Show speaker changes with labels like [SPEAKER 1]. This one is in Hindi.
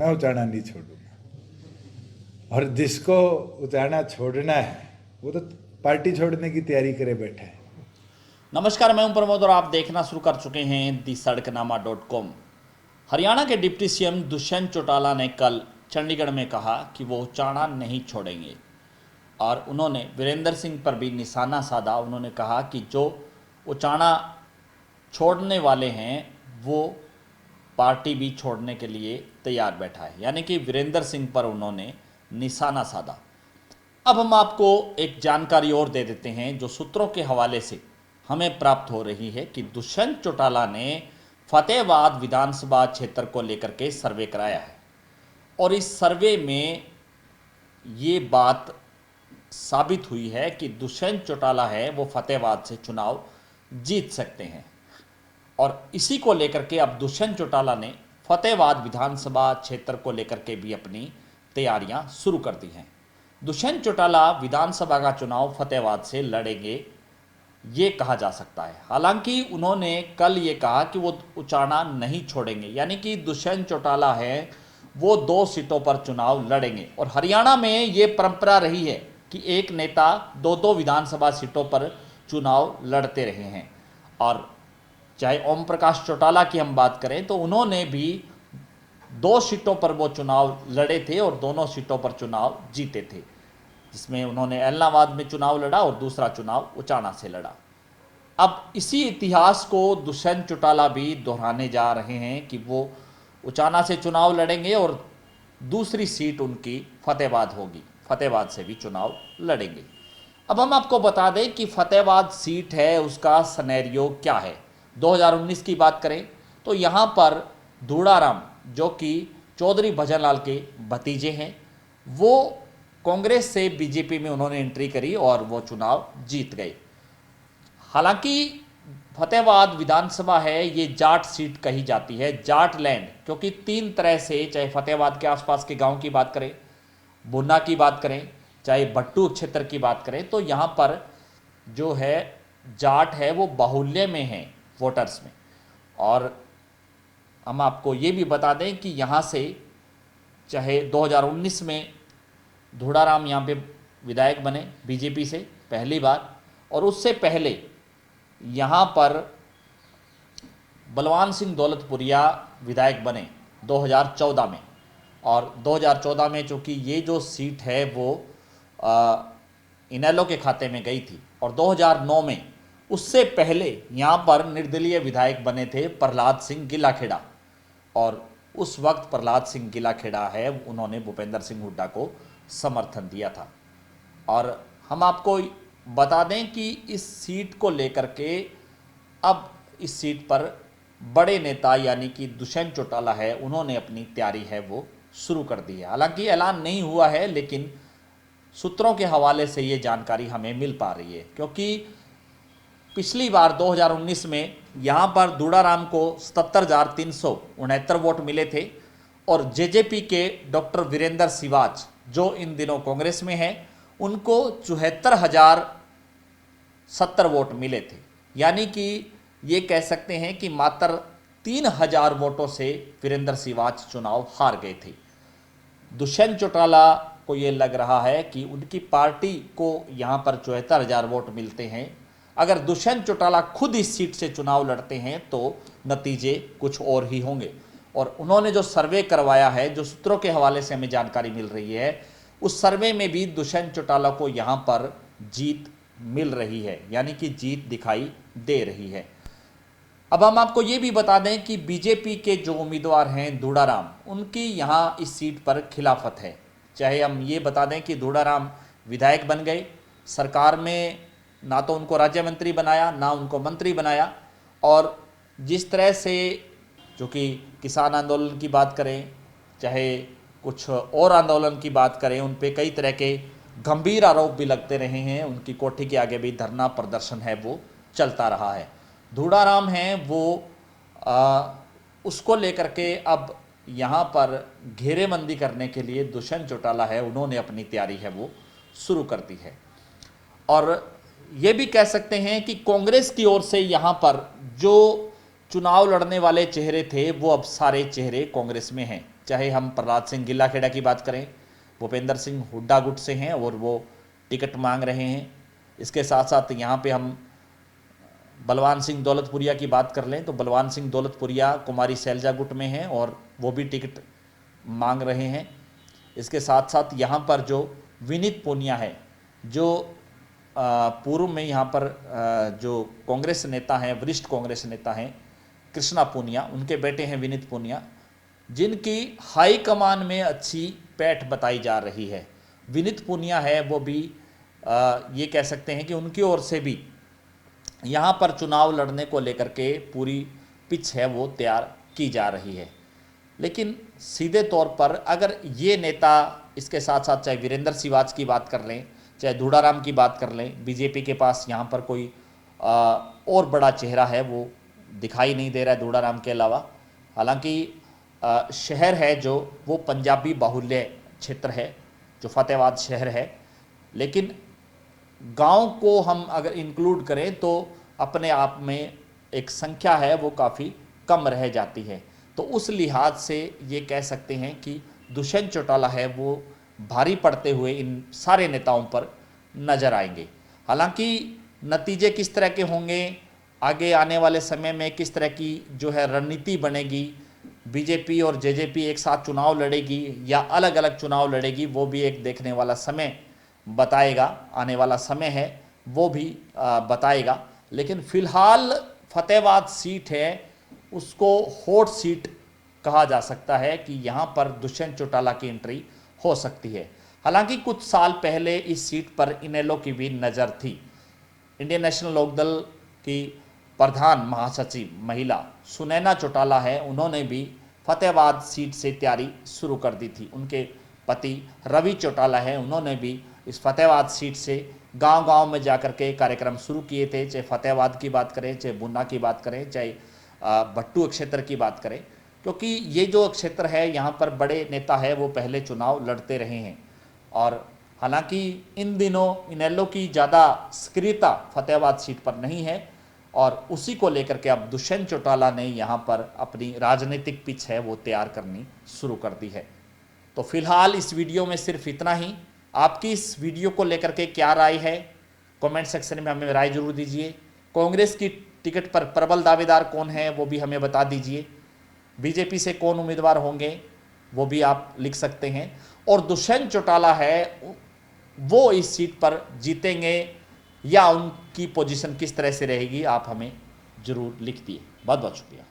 [SPEAKER 1] मैं उचाना नहीं छोड़ूंगा। और जिसको उचाना छोड़ना है वो तो पार्टी छोड़ने की तैयारी करे बैठा है।
[SPEAKER 2] नमस्कार, मैं हूं प्रमोद और आप देखना शुरू कर चुके हैं दी-सड़कनामा.com। हरियाणा के डिप्टी सीएम दुष्यंत चौटाला ने कल चंडीगढ़ में कहा कि वो उचाना नहीं छोड़ेंगे और उन्होंने वीरेंद्र सिंह पर भी निशाना साधा। उन्होंने कहा कि जो उचाना छोड़ने वाले हैं वो पार्टी भी छोड़ने के लिए तैयार बैठा है, यानी कि वीरेंद्र सिंह पर उन्होंने निशाना साधा। अब हम आपको एक जानकारी और दे देते हैं जो सूत्रों के हवाले से हमें प्राप्त हो रही है कि दुष्यंत चौटाला ने फतेहाबाद विधानसभा क्षेत्र को लेकर के सर्वे कराया है और इस सर्वे में ये बात साबित हुई है कि दुष्यंत चौटाला है वो फतेहाबाद से चुनाव जीत सकते हैं। और इसी को लेकर के अब दुष्यंत चौटाला ने फतेहाबाद विधानसभा क्षेत्र को लेकर के भी अपनी तैयारियां शुरू कर दी हैं। दुष्यंत चौटाला विधानसभा का चुनाव फतेहाबाद से लड़ेंगे ये कहा जा सकता है। हालांकि उन्होंने कल ये कहा कि वो उचाना नहीं छोड़ेंगे, यानी कि दुष्यंत चौटाला है वो 2 सीटों पर चुनाव लड़ेंगे। और हरियाणा में ये परंपरा रही है कि एक नेता 2-2 विधानसभा सीटों पर चुनाव लड़ते रहे हैं। और चाहे ओम प्रकाश चौटाला की हम बात करें तो उन्होंने भी 2 सीटों पर वो चुनाव लड़े थे और दोनों सीटों पर चुनाव जीते थे, जिसमें उन्होंने एलनाबाद में चुनाव लड़ा और दूसरा चुनाव उचाना से लड़ा। अब इसी इतिहास को दुष्यंत चौटाला भी दोहराने जा रहे हैं कि वो उचाना से चुनाव लड़ेंगे और दूसरी सीट उनकी फतेहाबाद होगी, फतेहाबाद से भी चुनाव लड़ेंगे। अब हम आपको बता दें कि फतेहाबाद सीट है उसका सिनेरियो क्या है। 2019 की बात करें तो यहाँ पर धूड़ाराम जो कि चौधरी भजनलाल के भतीजे हैं वो कांग्रेस से बीजेपी में उन्होंने एंट्री करी और वो चुनाव जीत गए। हालांकि फतेहाबाद विधानसभा है ये जाट सीट कही जाती है, जाट लैंड, क्योंकि 3 तरह से, चाहे फतेहाबाद के आसपास के गांव की बात करें, बुन्ना की बात करें, चाहे भट्टू क्षेत्र की बात करें, तो यहाँ पर जो है जाट है वो बाहुल्य में है वोटर्स में। और हम आपको ये भी बता दें कि यहाँ से चाहे 2019 में धूड़ाराम यहाँ पे विधायक बने बीजेपी से पहली बार, और उससे पहले यहाँ पर बलवान सिंह दौलतपुरिया विधायक बने 2014 में। और 2014 में चूँकि ये जो सीट है वो इनेलो के खाते में गई थी। और 2009 में उससे पहले यहाँ पर निर्दलीय विधायक बने थे प्रहलाद सिंह गिलाखेड़ा, और उस वक्त प्रहलाद सिंह गिलाखेड़ा है उन्होंने भूपेंद्र सिंह हुड्डा को समर्थन दिया था। और हम आपको बता दें कि इस सीट को लेकर के अब इस सीट पर बड़े नेता यानी कि दुष्यंत चौटाला है उन्होंने अपनी तैयारी है वो शुरू कर दी है। हालांकि ऐलान नहीं हुआ है लेकिन सूत्रों के हवाले से ये जानकारी हमें मिल पा रही है, क्योंकि पिछली बार 2019 में यहाँ पर धूड़ाराम को 77,369 वोट मिले थे और जेजेपी के डॉक्टर वीरेंद्र सिवाच जो इन दिनों कांग्रेस में है उनको 74,070 वोट मिले थे। यानी कि ये कह सकते हैं कि मात्र 3,000 वोटों से वीरेंद्र सिवाच चुनाव हार गए थे। दुष्यंत चौटाला को ये लग रहा है कि उनकी पार्टी को यहाँ पर 74,000 वोट मिलते हैं। अगर दुष्यंत चौटाला खुद इस सीट से चुनाव लड़ते हैं तो नतीजे कुछ और ही होंगे। और उन्होंने जो सर्वे करवाया है, जो सूत्रों के हवाले से हमें जानकारी मिल रही है, उस सर्वे में भी दुष्यंत चौटाला को यहाँ पर जीत मिल रही है, यानी कि जीत दिखाई दे रही है। अब हम आपको ये भी बता दें कि बीजेपी के जो उम्मीदवार हैं धूड़ाराम, उनकी यहाँ इस सीट पर खिलाफत है। चाहे हम ये बता दें कि धूड़ाराम विधायक बन गए, सरकार में ना तो उनको राज्य मंत्री बनाया ना उनको मंत्री बनाया, और जिस तरह से जो कि किसान आंदोलन की बात करें चाहे कुछ और आंदोलन की बात करें, उन पे कई तरह के गंभीर आरोप भी लगते रहे हैं। उनकी कोठी के आगे भी धरना प्रदर्शन है वो चलता रहा है। धूड़ाराम हैं वो उसको लेकर के अब यहाँ पर घेरेबंदी करने के लिए दुष्यंत चौटाला है उन्होंने अपनी तैयारी है वो शुरू कर दी है। और ये भी कह सकते हैं कि कांग्रेस की ओर से यहाँ पर जो चुनाव लड़ने वाले चेहरे थे वो अब सारे चेहरे कांग्रेस में हैं। चाहे हम प्रहलाद सिंह गिल्लाखेड़ा की बात करें, भूपेंद्र सिंह हुड्डा गुट से हैं और वो टिकट मांग रहे हैं। इसके साथ साथ यहाँ पे हम बलवान सिंह दौलतपुरिया की बात कर लें तो बलवान सिंह दौलतपुरिया कुमारी शैलजा गुट में हैं और वो भी टिकट मांग रहे हैं। इसके साथ साथ यहाँ पर जो विनीत पूनिया है, जो पूर्व में यहाँ पर जो कांग्रेस नेता हैं, वरिष्ठ कांग्रेस नेता हैं कृष्णा पूनिया, उनके बेटे हैं विनीत पूनिया, जिनकी हाई कमान में अच्छी पैठ बताई जा रही है। विनीत पूनिया है वो भी ये कह सकते हैं कि उनकी ओर से भी यहाँ पर चुनाव लड़ने को लेकर के पूरी पिच है वो तैयार की जा रही है। लेकिन सीधे तौर पर अगर ये नेता, इसके साथ साथ चाहे वीरेंद्र सिवाच की बात कर लें, चाहे धूड़ाराम की बात कर लें, बीजेपी के पास यहाँ पर कोई और बड़ा चेहरा है वो दिखाई नहीं दे रहा है धूड़ाराम के अलावा। हालांकि शहर है जो वो पंजाबी बाहुल्य क्षेत्र है, जो फतेहाबाद शहर है, लेकिन गांव को हम अगर इंक्लूड करें तो अपने आप में एक संख्या है वो काफ़ी कम रह जाती है। तो उस लिहाज से ये कह सकते हैं कि दुष्यंत चौटाला है वो भारी पड़ते हुए इन सारे नेताओं पर नजर आएंगे। हालांकि नतीजे किस तरह के होंगे, आगे आने वाले समय में किस तरह की जो है रणनीति बनेगी, बीजेपी और जेजेपी एक साथ चुनाव लड़ेगी या अलग अलग चुनाव लड़ेगी, वो भी एक देखने वाला समय बताएगा, आने वाला समय है वो भी बताएगा। लेकिन फिलहाल फतेहाबाद सीट है उसको हॉट सीट कहा जा सकता है कि यहाँ पर दुष्यंत चौटाला की एंट्री हो सकती है। हालांकि कुछ साल पहले इस सीट पर इनेलो की भी नज़र थी। इंडियन नेशनल लोकदल की प्रधान महासचिव महिला सुनैना चौटाला है, उन्होंने भी फतेहाबाद सीट से तैयारी शुरू कर दी थी। उनके पति रवि चौटाला है, उन्होंने भी इस फतेहाबाद सीट से गांव-गांव में जाकर के कार्यक्रम शुरू किए थे। चाहे फतेहाबाद की बात करें, चाहे बुन्ना की बात करें, चाहे भट्टू क्षेत्र की बात करें, क्योंकि ये जो क्षेत्र है यहाँ पर बड़े नेता है वो पहले चुनाव लड़ते रहे हैं। और हालांकि इन दिनों इनेलो की ज़्यादा सक्रियता फतेहाबाद सीट पर नहीं है और उसी को लेकर के अब दुष्यंत चौटाला ने यहाँ पर अपनी राजनीतिक पिच है वो तैयार करनी शुरू कर दी है। तो फिलहाल इस वीडियो में सिर्फ इतना ही। आपकी इस वीडियो को लेकर के क्या राय है, कमेंट सेक्शन में हमें राय जरूर दीजिए। कांग्रेस की टिकट पर प्रबल दावेदार कौन है वो भी हमें बता दीजिए। बीजेपी से कौन उम्मीदवार होंगे वो भी आप लिख सकते हैं। और दुष्यंत चौटाला है वो इस सीट पर जीतेंगे या उनकी पोजीशन किस तरह से रहेगी, आप हमें जरूर लिख दिए। बहुत बहुत शुक्रिया।